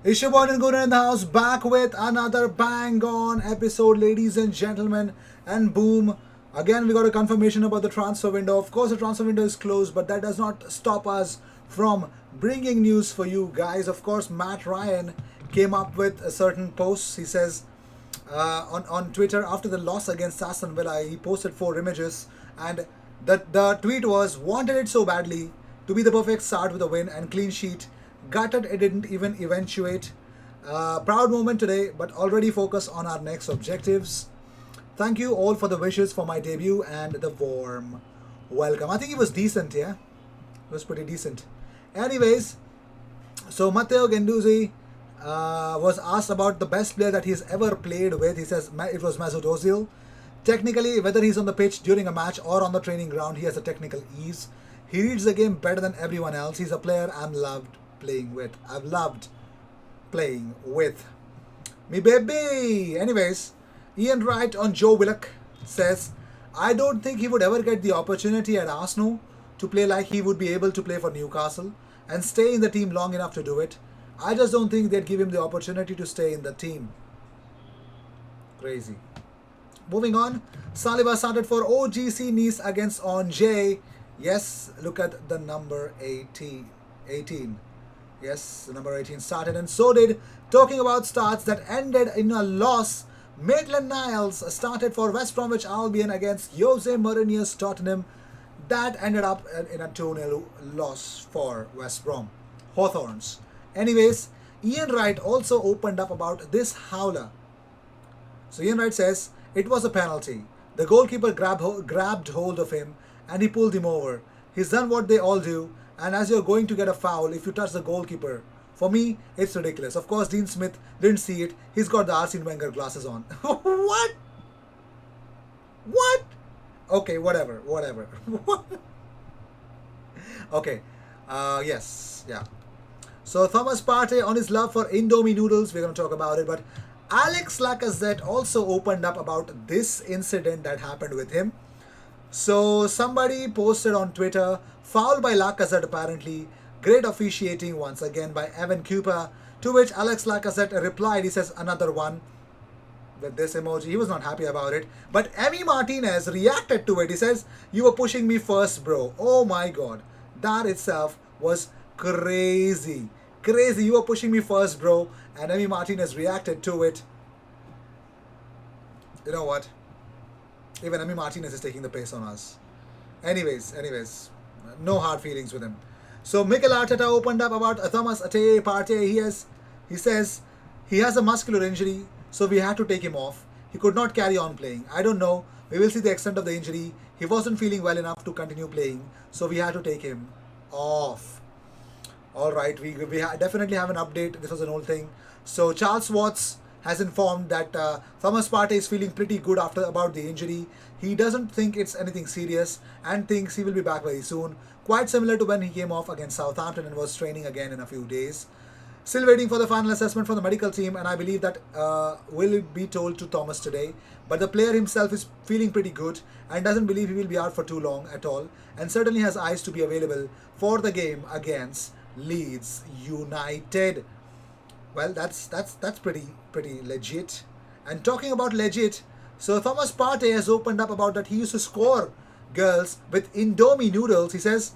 It's your boy Guna in the house, back with another bang on episode, ladies and gentlemen. And boom, again we got a confirmation about the transfer window. Of course, the transfer window is closed, but that does not stop us from bringing news for you guys. Of course, Matt Ryan came up with a certain post. He says on Twitter after the loss against Aston Villa, he posted 4 images, and the tweet was, "Wanted it so badly to be the perfect start with a win and clean sheet. Gutted it didn't even eventuate. Proud moment today, but already focus on our next objectives. Thank you all for the wishes for my debut and the warm welcome." I think it was decent, yeah? It was pretty decent. Anyways, so Matteo Guendouzi was asked about the best player that he's ever played with. He says it was Mesut Ozil. Technically, whether he's on the pitch during a match or on the training ground, he has a technical ease. He reads the game better than everyone else. He's a player I'm loved playing with. I've loved playing with. Me baby! Anyways, Ian Wright on Joe Willock says, "I don't think he would ever get the opportunity at Arsenal to play like he would be able to play for Newcastle and stay in the team long enough to do it. I just don't think they'd give him the opportunity to stay in the team." Crazy. Moving on, Saliba started for OGC Nice against Angers. Yes, look at the number 18. Yes, the number 18 started, and so did, talking about starts that ended in a loss, Maitland-Niles started for West Bromwich Albion against Jose Mourinho's Tottenham. That ended up in a 2-0 loss for West Brom Hawthorns. Anyways, Ian Wright also opened up about this howler. So Ian Wright says, "It was a penalty. The goalkeeper grabbed hold of him and he pulled him over. He's done what they all do, and as you're going to get a foul if you touch the goalkeeper. For me, it's ridiculous." Of course, Dean Smith didn't see it. He's got the Arsene Wenger glasses on. What? What? Okay, whatever. Okay. Yes. Yeah. So Thomas Partey on his love for Indomie noodles. We're going to talk about it. But Alex Lacazette also opened up about this incident that happened with him. So somebody posted on Twitter, "Foul by Lacazette apparently. Great officiating once again by Evan Cooper." To which Alex Lacazette replied, he says, "Another one," with this emoji. He was not happy about it. But Emi Martinez reacted to it. He says, "You were pushing me first, bro." Oh my god. That itself was crazy. Crazy. You were pushing me first, bro. And Emi Martinez reacted to it. You know what? Even Emi Martinez is taking the pace on us. Anyways, no hard feelings with him. So Mikel Arteta opened up about Thomas Partey. He says he has a muscular injury, so we had to take him off. He could not carry on playing. I don't know. We will see the extent of the injury. He wasn't feeling well enough to continue playing, so we had to take him off. All right, we definitely have an update. This was an old thing. So Charles Watts has informed that Thomas Partey is feeling pretty good about the injury. He doesn't think it's anything serious and thinks he will be back very soon. Quite similar to when he came off against Southampton and was training again in a few days. Still waiting for the final assessment from the medical team, and I believe that will be told to Thomas today. But the player himself is feeling pretty good and doesn't believe he will be out for too long at all, and certainly has eyes to be available for the game against Leeds United. Well, that's pretty legit. And talking about legit, so Thomas Partey has opened up about that he used to score girls with Indomie noodles. He says,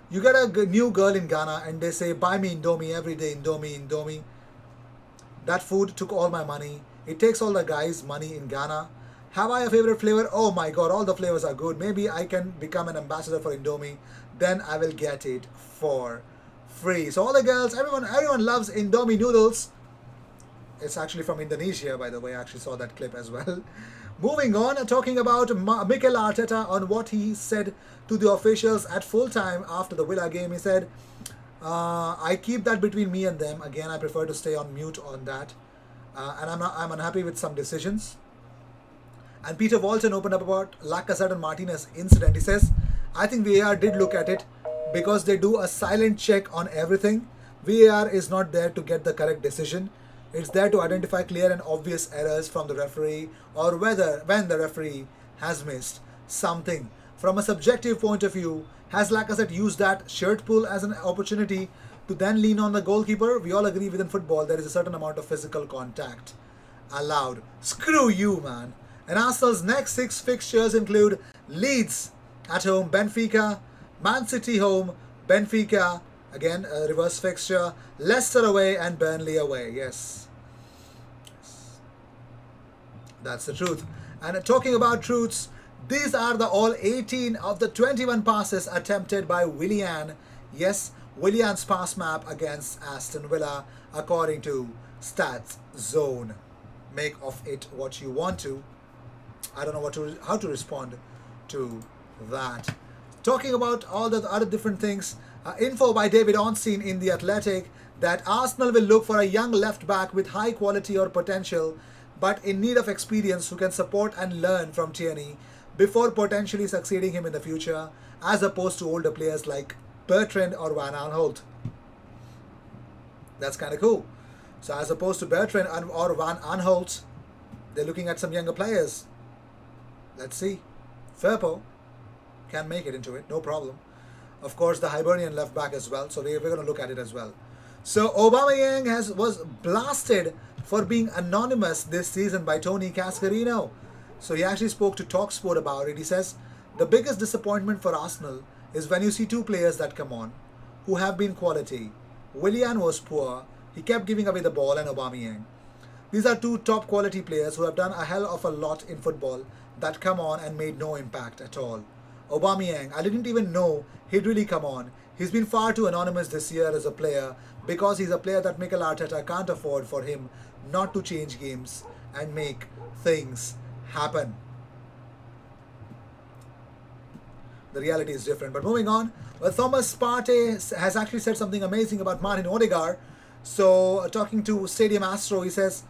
"You get a new girl in Ghana and they say, 'Buy me Indomie every day, Indomie.' That food took all my money. It takes all the guys' money in Ghana. Have I a favorite flavor? Oh my god, all the flavors are good. Maybe I can become an ambassador for Indomie. Then I will get it for free." So all the girls, everyone loves Indomie noodles. It's actually from Indonesia, by the way. I actually saw that clip as well. Moving on, talking about Mikel Arteta on what he said to the officials at full time after the Villa game. He said, "I keep that between me and them. Again, I prefer to stay on mute on that. And I'm unhappy with some decisions." And Peter Walton opened up about Lacazette and Martinez incident. He says, "I think VAR did look at it because they do a silent check on everything. VAR is not there to get the correct decision. It's there to identify clear and obvious errors from the referee, or when the referee has missed something. From a subjective point of view, has Lacazette used that shirt pull as an opportunity to then lean on the goalkeeper. We all agree within football there is a certain amount of physical contact allowed. Screw you, man. And Arsenal's next 6 fixtures include Leeds at home, Benfica, Man City home, Benfica, again a reverse fixture, Leicester away and Burnley away. Yes, that's the truth. And talking about truths, these are the all 18 of the 21 passes attempted by Willian. Yes, Willian's pass map against Aston Villa according to Stats Zone. Make of it what you want to. I don't know how to respond to that. Talking about all the other different things, info by David Ornstein in The Athletic that Arsenal will look for a young left back with high quality or potential but in need of experience who can support and learn from Tierney before potentially succeeding him in the future, as opposed to older players like Bertrand or Van Aanholt. That's kind of cool. So as opposed to Bertrand or Van Aanholt, they're looking at some younger players. Let's see. Firpo can make it into it, no problem. Of course, the Hibernian left back as well, so we're going to look at it as well. So Aubameyang was blasted for being anonymous this season by Tony Cascarino. So he actually spoke to TalkSport about it. He says, the biggest disappointment for Arsenal is when you see 2 players that come on who have been quality. Willian was poor. He kept giving away the ball, and Aubameyang. These are 2 top quality players who have done a hell of a lot in football that come on and made no impact at all. Aubameyang, I didn't even know he'd really come on. He's been far too anonymous this year as a player because he's a player that Mikel Arteta can't afford for him not to change games and make things happen. The reality is different. But moving on, well, Thomas Partey has actually said something amazing about Martin Odegaard. So talking to Stadium Astro, he says,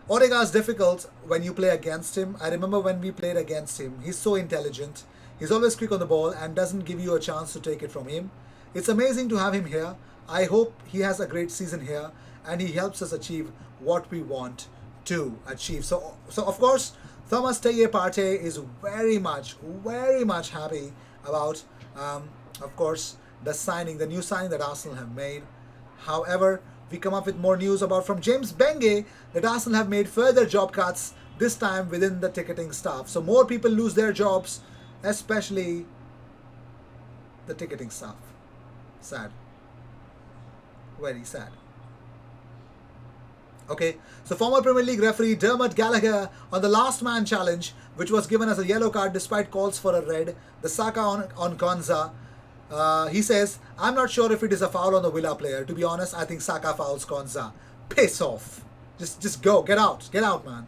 Odegaard's difficult when you play against him. I remember when we played against him. He's so intelligent. He's always quick on the ball and doesn't give you a chance to take it from him. It's amazing to have him here. I hope he has a great season here and he helps us achieve what we want to achieve. So of course, Thomas Partey is very much happy about, of course, the new signing that Arsenal have made. However, we come up with more news from James Benge that Arsenal have made further job cuts, this time within the ticketing staff. So more people lose their jobs, especially the ticketing staff. Sad. Very sad. Okay, so former Premier League referee Dermot Gallagher on the last man challenge, which was given as a yellow card despite calls for a red, the Saka on Konza. He says, I'm not sure if it is a foul on the Villa player. To be honest, I think Saka fouls Konza. Piss off. Just go. Get out, man.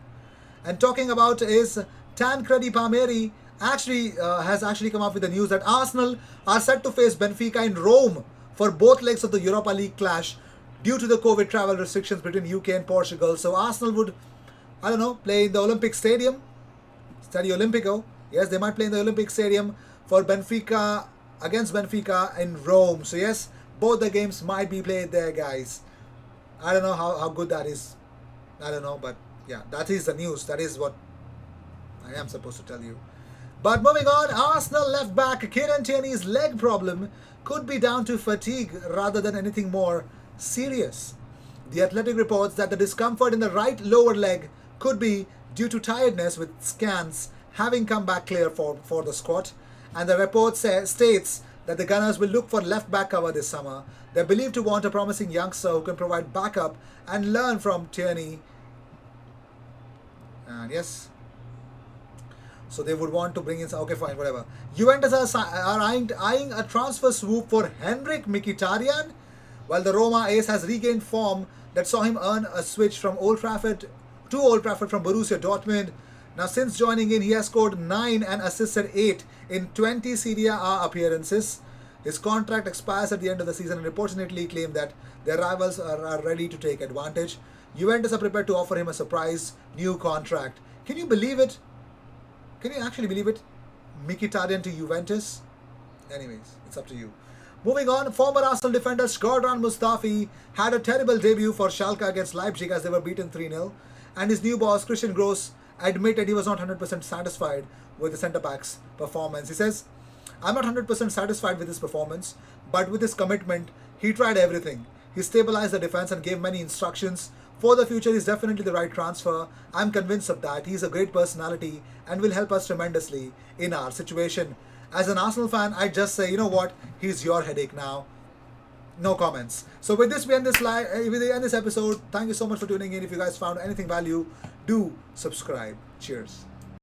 And talking about is Tancredi Palmieri has actually come up with the news that Arsenal are set to face Benfica in Rome for both legs of the Europa League clash due to the COVID travel restrictions between UK and Portugal. So Arsenal would, I don't know, play in the Olympic Stadium. Stadio Olimpico. Yes, they might play in the Olympic Stadium for Benfica, against Benfica in Rome. So yes, both the games might be played there, guys. I don't know how good that is. I don't know, but yeah, that is the news. That is what I am supposed to tell you. But moving on, Arsenal left back Kieran Tierney's leg problem could be down to fatigue rather than anything more serious. The Athletic reports that the discomfort in the right lower leg could be due to tiredness, with scans having come back clear for the squad. And the report states that the Gunners will look for left back cover this summer. They're believed to want a promising youngster who can provide backup and learn from Tierney. And yes, so they would want to bring in, okay fine, whatever. Juventus are eyeing a transfer swoop for Henrik Mkhitaryan, while the Roma ace has regained form that saw him earn a switch from Old Trafford from Borussia Dortmund. Now since joining in, he has scored 9 and assisted 8 in 20 Serie A appearances. His contract expires at the end of the season, and reports in Italy claim that their rivals are ready to take advantage. Juventus are prepared to offer him a surprise new contract. Can you believe it? Can you actually believe it? Mkhitaryan to Juventus? Anyways, it's up to you. Moving on, former Arsenal defender Shkodran Mustafi had a terrible debut for Schalke against Leipzig as they were beaten 3-0. And his new boss, Christian Gross, admitted he was not 100% satisfied with the centre-back's performance. He says, I'm not 100% satisfied with his performance, but with his commitment, He tried everything. He stabilized the defense and gave many instructions. For the future, he's definitely the right transfer. I'm convinced of that. He's a great personality and will help us tremendously in our situation. As an Arsenal fan, I just say, you know what? He's your headache now. No comments. So with this, we end this episode. Thank you so much for tuning in. If you guys found anything value, do subscribe. Cheers.